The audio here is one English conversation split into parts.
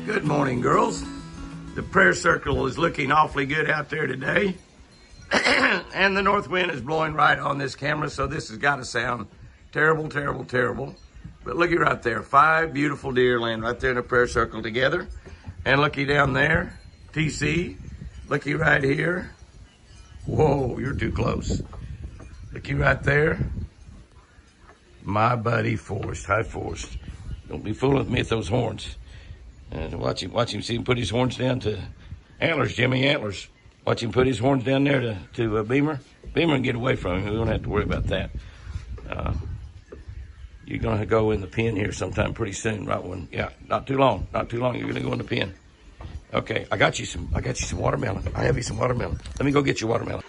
Good morning, girls. The prayer circle is looking awfully good out there today. And the north wind is blowing right on this camera, so this has got to sound terrible, terrible, terrible. But looky right there, 5 beautiful deer laying right there in a prayer circle together. And looky down there, TC. Looky right here. Whoa, you're too close. Looky right there. My buddy Forrest. Hi, Forrest. Don't be fooling with me with those horns. And watch him see him put his horns down to antlers, Jimmy, antlers. Watch him put his horns down there to Beamer. Beamer can get away from him. We don't have to worry about that. You're going to go in the pen here sometime pretty soon, right? Yeah, not too long. Not too long. You're going to go in the pen. Okay, I got you some watermelon. I have you some watermelon. Let me go get you watermelon.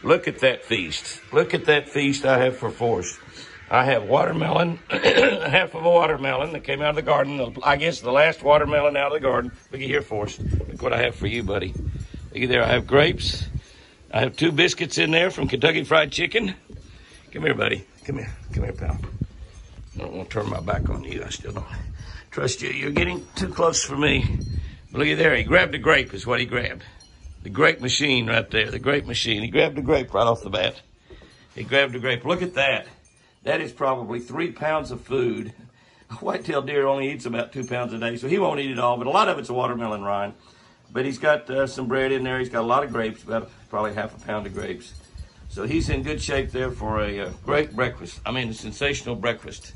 Look at that feast. Look at that feast I have for Forrest. I have watermelon, half of a watermelon that came out of the garden. I guess the last watermelon out of the garden. Look at here, Forrest. Look what I have for you, buddy. Look at there. I have grapes. I have 2 biscuits in there from Kentucky Fried Chicken. Come here, buddy. Come here. Come here, pal. I don't want to turn my back on you. I still don't trust you. You're getting too close for me. Look at there. He grabbed a grape is what he grabbed. The grape machine right there. The grape machine. He grabbed a grape right off the bat. He grabbed a grape. Look at that. That is probably 3 pounds of food. A white-tailed deer only eats about 2 pounds a day, so he won't eat it all, but a lot of it's a watermelon rind. But he's got some bread in there. He's got a lot of grapes, about probably half a pound of grapes. So he's in good shape there for a great breakfast. I mean, a sensational breakfast.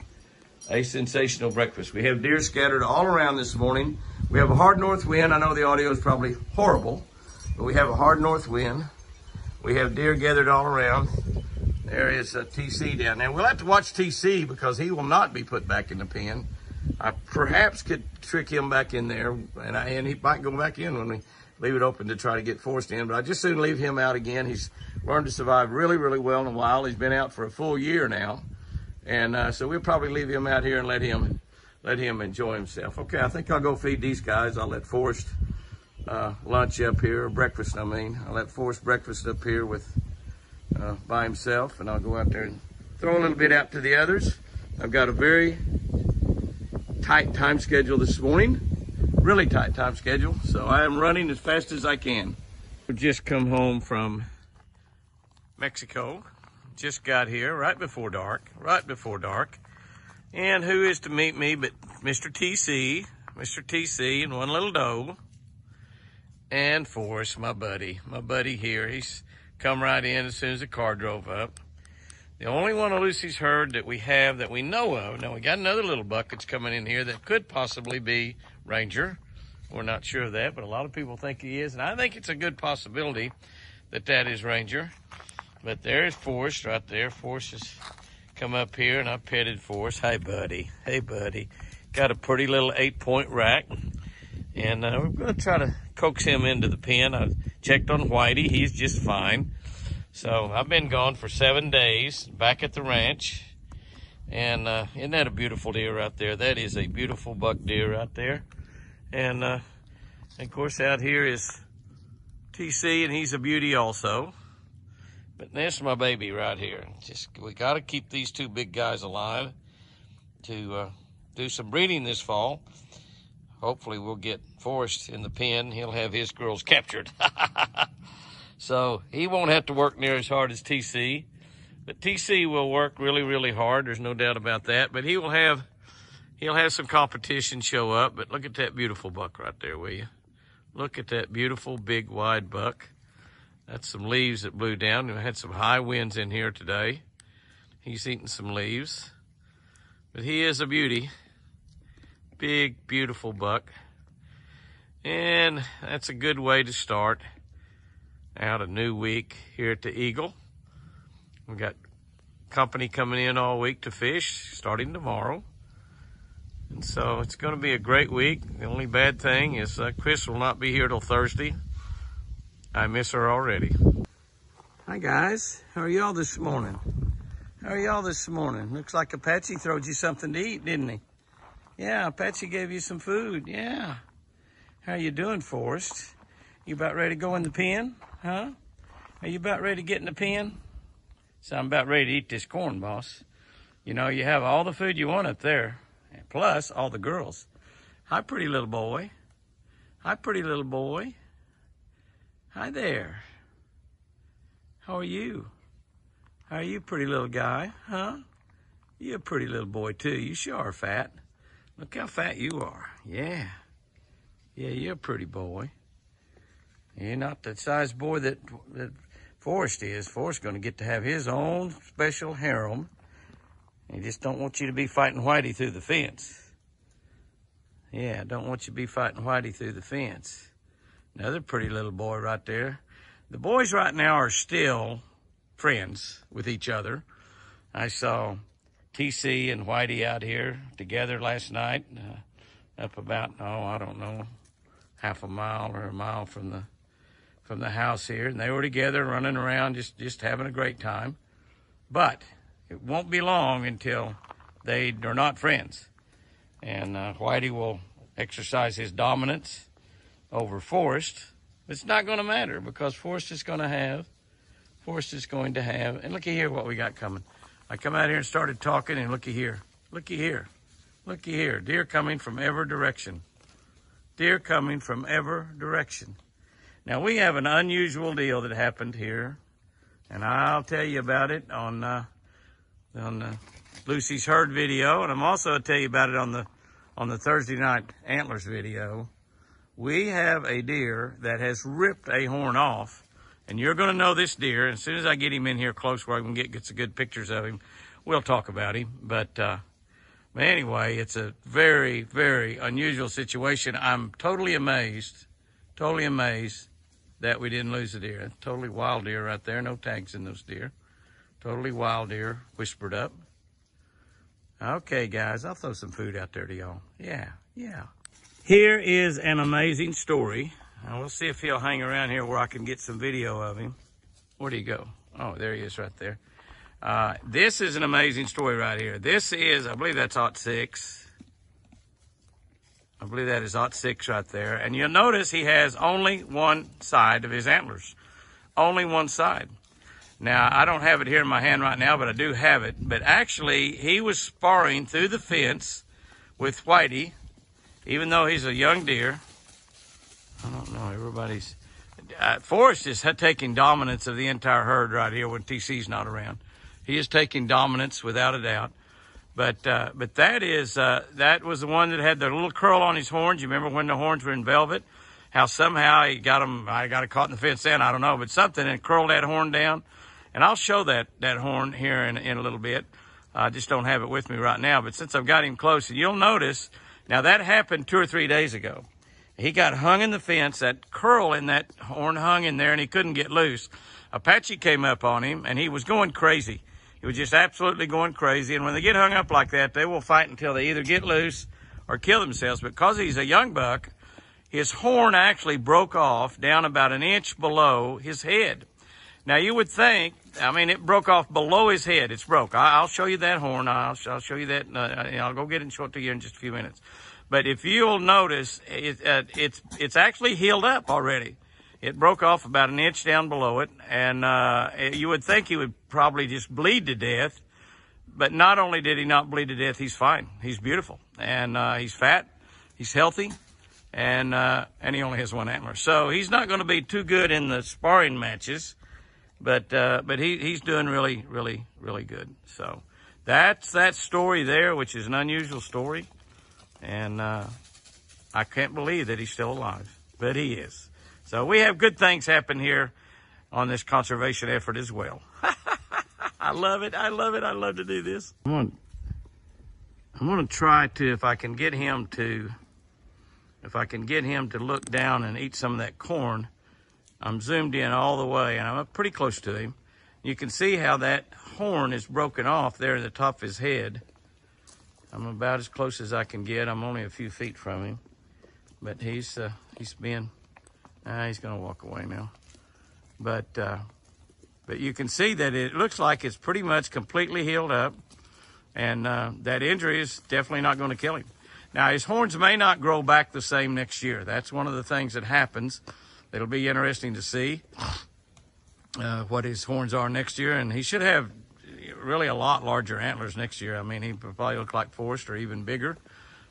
A sensational breakfast. We have deer scattered all around this morning. We have a hard north wind. I know the audio is probably horrible, but we have a hard north wind. We have deer gathered all around. There is a TC down there. We'll have to watch TC because he will not be put back in the pen. I perhaps could trick him back in there, and he might go back in when we leave it open to try to get Forrest in. But I just soon leave him out again. He's learned to survive really, really well in a while. He's been out for a full year now, and so we'll probably leave him out here and let him enjoy himself. Okay, I think I'll go feed these guys. I'll let Forrest lunch up here, or breakfast. I mean, I'll let Forrest breakfast up here with. By himself, and I'll go out there and throw a little bit out to the others. I've got a very tight time schedule this morning, really tight time schedule, so I am running as fast as I can. We just come home from Mexico, just got here right before dark, and who is to meet me but Mr. TC and one little doe, and Forrest, my buddy here. He's come right in as soon as the car drove up. The only one of Lucy's herd that we have that we know of, now we got another little buck that's coming in here that could possibly be Ranger. We're not sure of that, but a lot of people think he is, and I think it's a good possibility that that is Ranger. But there is Forrest right there. Forrest has come up here, and I petted Forrest. Hey, buddy. Hey, buddy. Got a pretty little 8-point rack, and we're going to try to coax him into the pen. I checked on Whitey. He's just fine. So I've been gone for 7 days back at the ranch. And isn't that a beautiful deer right there? That is a beautiful buck deer right there. And of course out here is TC, and he's a beauty also. But this is my baby right here. We got to keep these 2 big guys alive to do some breeding this fall. Hopefully we'll get Forrest in the pen. He'll have his girls captured. So he won't have to work near as hard as TC. But TC will work really, really hard. There's no doubt about that. But he'll have some competition show up. But look at that beautiful buck right there, will you? Look at that beautiful, big, wide buck. That's some leaves that blew down. We had some high winds in here today. He's eating some leaves. But he is a beauty. Big, beautiful buck. And that's a good way to start out a new week here at the Eagle. We've got company coming in all week to fish, starting tomorrow. And so it's going to be a great week. The only bad thing is Chris will not be here till Thursday. I miss her already. Hi, guys. How are y'all this morning? Looks like Apache throwed you something to eat, didn't he? Yeah, Apache gave you some food. Yeah. How you doing, Forrest? You about ready to go in the pen? Huh? Are you about ready to get in the pen? So I'm about ready to eat this corn, boss. You know, you have all the food you want up there, plus all the girls. Hi, pretty little boy. Hi, pretty little boy. Hi there. How are you? How are you, pretty little guy? Huh? You're a pretty little boy, too. You sure are fat. Look how fat you are. Yeah. Yeah, you're a pretty boy. You're not the size boy that Forrest is. Forrest's going to get to have his own special harem. He just don't want you to be fighting Whitey through the fence. Yeah, don't want you to be fighting Whitey through the fence. Another pretty little boy right there. The boys right now are still friends with each other. I saw TC and Whitey out here together last night, up about, I don't know, half a mile or a mile from the house here. And they were together running around, just having a great time. But it won't be long until they are not friends. And Whitey will exercise his dominance over Forrest. It's not going to matter because Forrest is going to have, and looky here what we got coming. I come out here and started talking, and looky here. Deer coming from every direction. Now, we have an unusual deal that happened here, and I'll tell you about it on Lucy's herd video, and I'm also going to tell you about it on the Thursday night antlers video. We have a deer that has ripped a horn off. And you're going to know this deer. As soon as I get him in here close where I can get some good pictures of him, we'll talk about him. But anyway, it's a very, very unusual situation. I'm totally amazed that we didn't lose a deer. Totally wild deer right there. No tags in those deer. Totally wild deer, whispered up. Okay, guys, I'll throw some food out there to y'all. Yeah. Here is an amazing story. Now, we'll see if he'll hang around here where I can get some video of him. Where'd he go? Oh, there he is right there. This is an amazing story right here. This is, I believe that's '06. I believe that is '06 right there. And you'll notice he has only one side of his antlers. Only one side. Now, I don't have it here in my hand right now, but I do have it. But actually, he was sparring through the fence with Whitey, even though he's a young deer. I don't know, everybody's... Forrest is taking dominance of the entire herd right here when TC's not around. He is taking dominance without a doubt. But that was the one that had the little curl on his horns. You remember when the horns were in velvet? How somehow he got them, I got it caught in the fence then, I don't know, but something, and curled that horn down. And I'll show that horn here in a little bit. I just don't have it with me right now, but since I've got him close, and you'll notice, now that happened 2 or 3 days ago. He got hung in the fence, that curl in that horn hung in there, and he couldn't get loose. Apache came up on him, and he was going crazy. He was just absolutely going crazy. And when they get hung up like that, they will fight until they either get loose or kill themselves. Because he's a young buck, his horn actually broke off down about 1 inch below his head. Now, you would think, it broke off below his head. It's broke. I'll show you that horn. I'll show you that. I'll go get it and show it to you in just a few minutes. But if you'll notice, it's actually healed up already. It broke off about 1 inch down below it, and you would think he would probably just bleed to death. But not only did he not bleed to death, he's fine. He's beautiful, and he's fat, he's healthy, and he only has one antler. So he's not going to be too good in the sparring matches, but he's doing really, really, really good. So that's that story there, which is an unusual story. And I can't believe that he's still alive, but he is. So we have good things happen here on this conservation effort as well. I love it. I love to do this. I'm going to try to, if I can get him to look down and eat some of that corn. I'm zoomed in all the way, and I'm up pretty close to him. You can see how that horn is broken off there in the top of his head. I'm about as close as I can get. I'm only a few feet from him, but he's going to walk away now. But you can see that it looks like it's pretty much completely healed up, and that injury is definitely not going to kill him. Now, his horns may not grow back the same next year. That's one of the things that happens. It'll be interesting to see what his horns are next year, and he should have really a lot larger antlers next year. He probably look like Forrest or even bigger.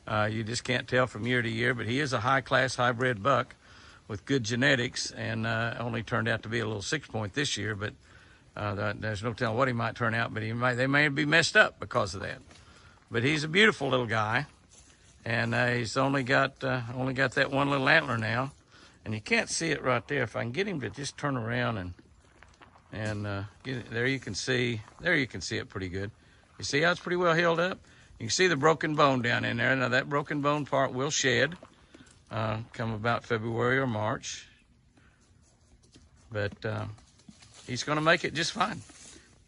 You just can't tell from year to year, but he is a high-class hybrid buck with good genetics, and only turned out to be a little 6-point this year, but there's no telling what he might turn out, but they may be messed up because of that. But he's a beautiful little guy, and he's only got that one little antler now, and you can't see it right there. If I can get him to just turn around and get it, there you can see it pretty good. You see how it's pretty well healed up? You can see the broken bone down in there. Now that broken bone part will shed come about February or March, but he's going to make it just fine.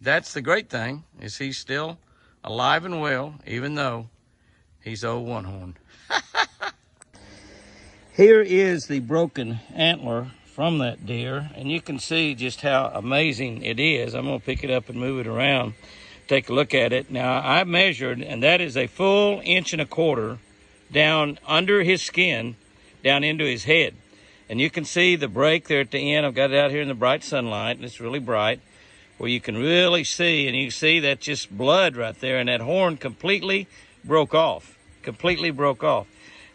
That's the great thing, is he's still alive and well, even though he's old one-horn. Here is the broken antler from that deer, and you can see just how amazing it is. I'm going to pick it up and move it around, take a look at it. Now, I measured, and that is a full 1.25 inches down under his skin, down into his head. And you can see the break there at the end. I've got it out here in the bright sunlight, and it's really bright, where you can really see, and you see that just blood right there, and that horn completely broke off. Completely broke off.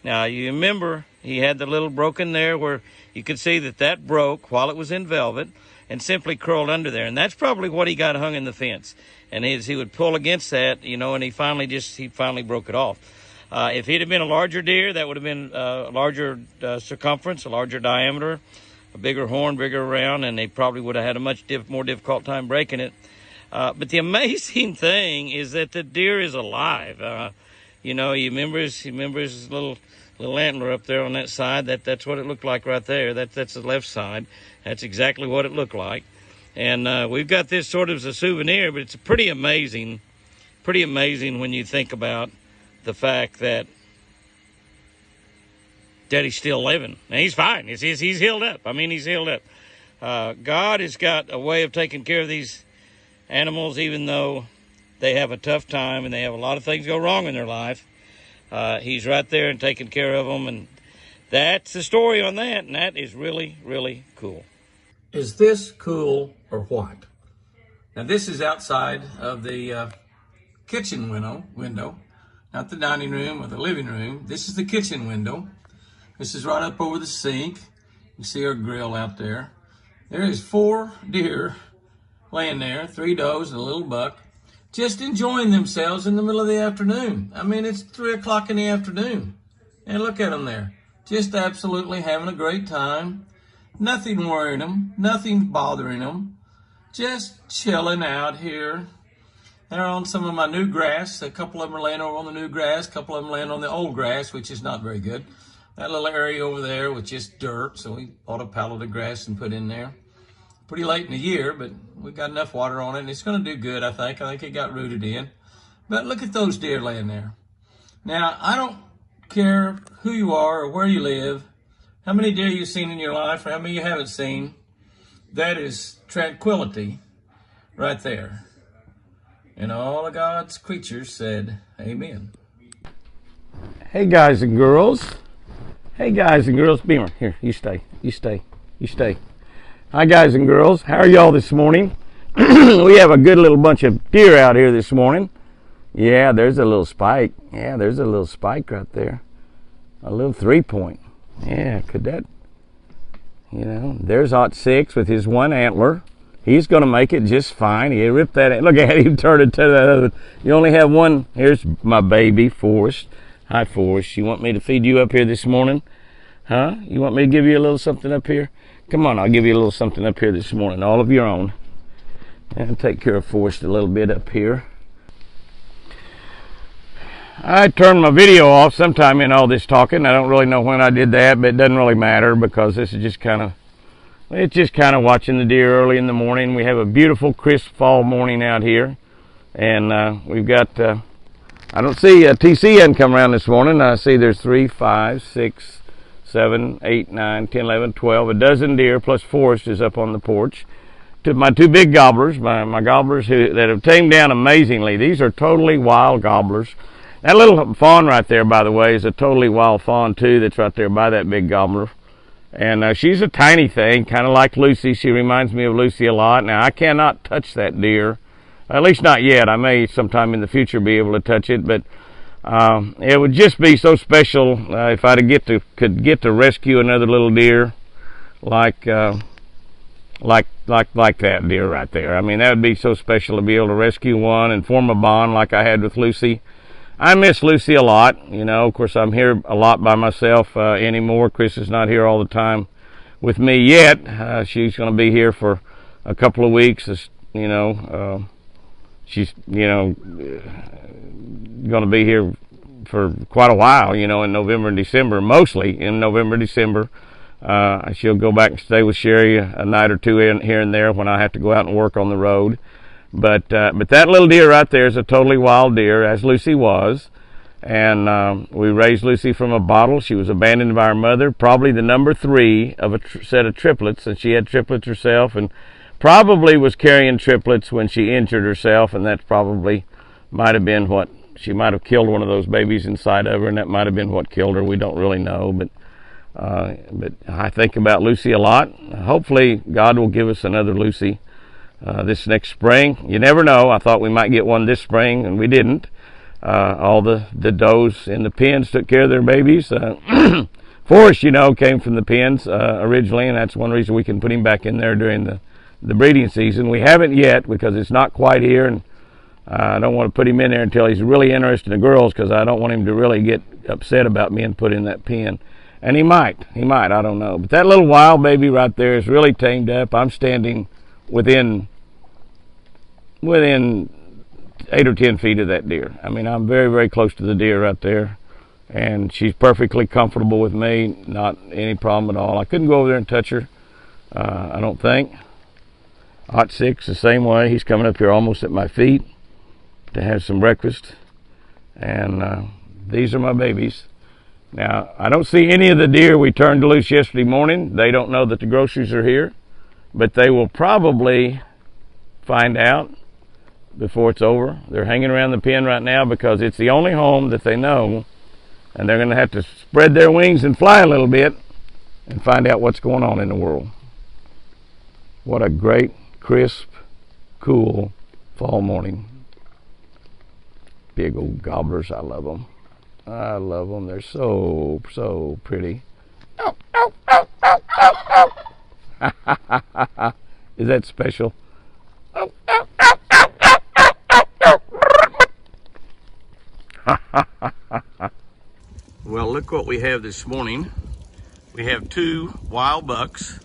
Now, you remember he had the little broken there where you could see that broke while it was in velvet and simply curled under there. And that's probably what he got hung in the fence. And as he would pull against that, you know, and he finally broke it off. If he'd have been a larger deer, that would have been a larger circumference, a larger diameter, a bigger horn, bigger round, and they probably would have had a much more difficult time breaking it. But the amazing thing is that the deer is alive. You know, you remember his little antler up there on that side. That's what it looked like right there. That's the left side. That's exactly what it looked like. And we've got this sort of as a souvenir, but it's pretty amazing when you think about the fact that he's still living. Now, he's fine. He's healed up. I mean, he's healed up. God has got a way of taking care of these animals, even though they have a tough time and they have a lot of things go wrong in their life. He's right there and taking care of them, and that's the story on that, and that is really, really cool. Is this cool or what? Now, this is outside of the kitchen window, not the dining room or the living room. This is the kitchen window. This is right up over the sink. You see our grill out there. There is 4 deer laying there, 3 does and a little buck, just enjoying themselves in the middle of the afternoon. I mean, it's 3 o'clock in the afternoon. And look at them there. Just absolutely having a great time. Nothing worrying them. Nothing bothering them. Just chilling out here. They're on some of my new grass. A couple of them are laying over on the new grass. A couple of them laying on the old grass, which is not very good. That little area over there was just dirt, so we bought a pallet of grass and put in there. Pretty late in the year, but we got enough water on it, and it's going to do good, I think. I think it got rooted in. But look at those deer laying there. Now, I don't care who you are or where you live, how many deer you've seen in your life or how many you haven't seen. That is tranquility right there. And all of God's creatures said, amen. Hey, guys and girls. Hey, guys and girls. Beamer, here, you stay. Hi, guys and girls. How are y'all this morning? We have a good little bunch of deer out here this morning. Yeah, there's a little spike. Yeah, there's a little spike right there. A little 3-point. Yeah, could that, you know, there's Hot 6 with his one antler. He's going to make it just fine. He ripped that. Look at him turn it to that other. You only have one. Here's my baby, Forrest. Hi, Forrest. You want me to feed you up here this morning? Huh? You want me to give you a little something up here? Come on, I'll give you a little something up here this morning, all of your own. And take care of Forrest a little bit up here. I turned my video off sometime in all this talking. I don't really know when I did that, but it doesn't really matter because this is just kind of, it's just kind of watching the deer early in the morning. We have a beautiful, crisp fall morning out here. And we've got, I don't see, TC hadn't come around this morning. I see there's 3, 5, 6, 7, 8, 9, 10, 11, 12, a dozen deer plus Forrest is up on the porch. To my 2 big gobblers, my gobblers that have tamed down amazingly. These are totally wild gobblers. That little fawn right there, by the way, is a totally wild fawn too. That's right there by that big gobbler. And she's a tiny thing, kind of like Lucy. She reminds me of Lucy a lot. Now, I cannot touch that deer, at least not yet. I may sometime in the future be able to touch it, but It would just be so special if I could get to rescue another little deer like that deer right there. I mean, that would be so special to be able to rescue one and form a bond like I had with Lucy. I miss Lucy a lot. You know, of course, I'm here a lot by myself anymore. Chris is not here all the time with me yet. She's going to be here for a couple of weeks. You know, she's, you know, going to be here for quite a while, you know, in November and December, mostly in November, December. She'll go back and stay with Sherry a night or two here and there when I have to go out and work on the road. But that little deer right there is a totally wild deer, as Lucy was. And we raised Lucy from a bottle. She was abandoned by her mother, probably the number 3 of a set of triplets, and she had triplets herself, and probably was carrying triplets when she injured herself, and that's probably might have been what, she might have killed one of those babies inside of her, and that might have been what killed her. We don't really know, but I think about Lucy a lot. Hopefully God will give us another Lucy this next spring. You never know. I thought we might get one this spring, and we didn't. All the does in the pens took care of their babies. Forrest, you know, came from the pens originally, and that's one reason we can put him back in there during the breeding season. We haven't yet because it's not quite here, and I don't want to put him in there until he's really interested in the girls, because I don't want him to really get upset about being put in that pen. And he might, I don't know. But that little wild baby right there is really tamed up. I'm standing within 8 or 10 feet of that deer. I mean, I'm very, very close to the deer right there. And she's perfectly comfortable with me, not any problem at all. I couldn't go over there and touch her, I don't think. Hot Six the same way. He's coming up here almost at my feet to have some breakfast. And these are my babies. Now, I don't see any of the deer we turned loose yesterday morning. They don't know that the groceries are here, but they will probably find out before it's over. They're hanging around the pen right now because it's the only home that they know, and they're going to have to spread their wings and fly a little bit and find out what's going on in the world. What a great, crisp, cool fall morning. Big old gobblers, I love them. I love them. They're so, so pretty. Ow, ow, ow, ow, ow, ow. Is that special? Ow, ow, ow, ow, ow, ow, ow. Well, look what we have this morning. We have 2 wild bucks,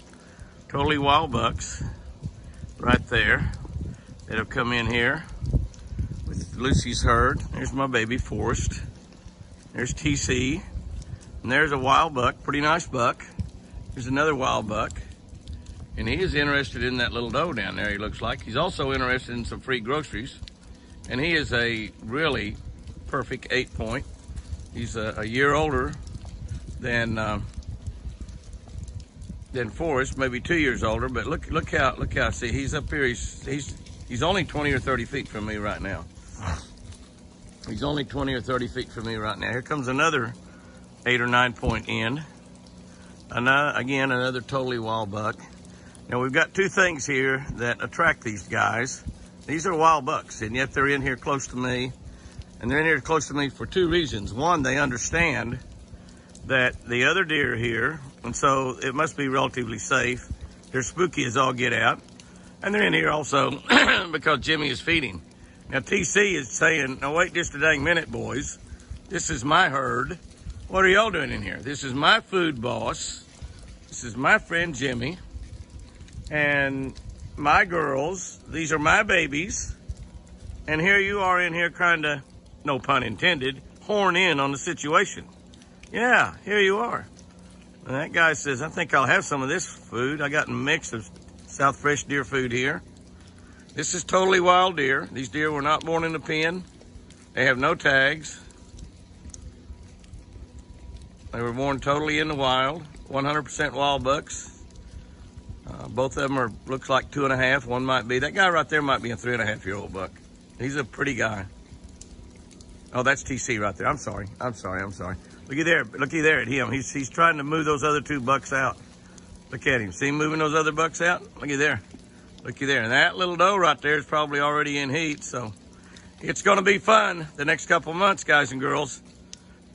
totally wild bucks, right there, that have come in here with Lucy's herd. There's my baby, Forrest. There's TC, and there's a wild buck, pretty nice buck. There's another wild buck, and he is interested in that little doe down there, he looks like. He's also interested in some free groceries, and he is a really perfect 8-point. He's a year older than Forrest, maybe 2 years older, but look how, see, he's up here, he's only 20 or 30 feet from me right now. He's only 20 or 30 feet from me right now. Here comes another 8 or 9 point end. Again, another totally wild buck. Now, we've got 2 things here that attract these guys. These are wild bucks, and yet they're in here close to me. And they're in here close to me for 2 reasons. One, they understand that the other deer are here, and so it must be relatively safe. They're spooky as all get out. And they're in here also because Jimmy is feeding. Now, TC is saying, now wait just a dang minute, boys. This is my herd. What are y'all doing in here? This is my food boss. This is my friend Jimmy. And my girls, these are my babies. And here you are in here kind of, no pun intended, horn in on the situation. Yeah, here you are. And that guy says, I think I'll have some of this food. I got a mix of South Fresh deer food here. This is totally wild deer. These deer were not born in a pen. They have no tags. They were born totally in the wild, 100% wild bucks. Both of them looks like 2.5. One might be, that guy right there might be a 3.5-year-old buck. He's a pretty guy. Oh, that's TC right there. I'm sorry. Looky there at him. He's trying to move those other 2 bucks out. Look at him. See him moving those other bucks out? Looky there. And that little doe right there is probably already in heat, so It's going to be fun the next couple of months, guys and girls.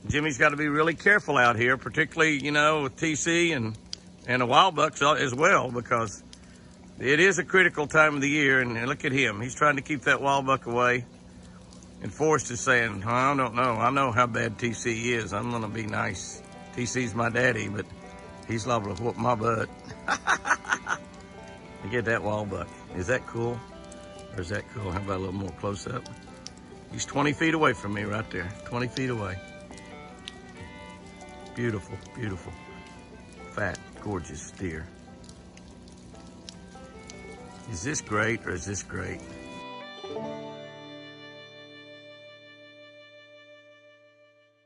Jimmy's got to be really careful out here, particularly, you know, with TC and the wild bucks as well, because it is a critical time of the year. And look at him. He's trying to keep that wild buck away. And Forrest is saying, I don't know. I know how bad TC is. I'm going to be nice. TC's my daddy, but he's liable to whoop my butt. Look at that wild buck. Is that cool? Or is that cool? How about a little more close up? He's 20 feet away from me right there. 20 feet away. Beautiful, beautiful. Fat, gorgeous deer. Is this great or is this great?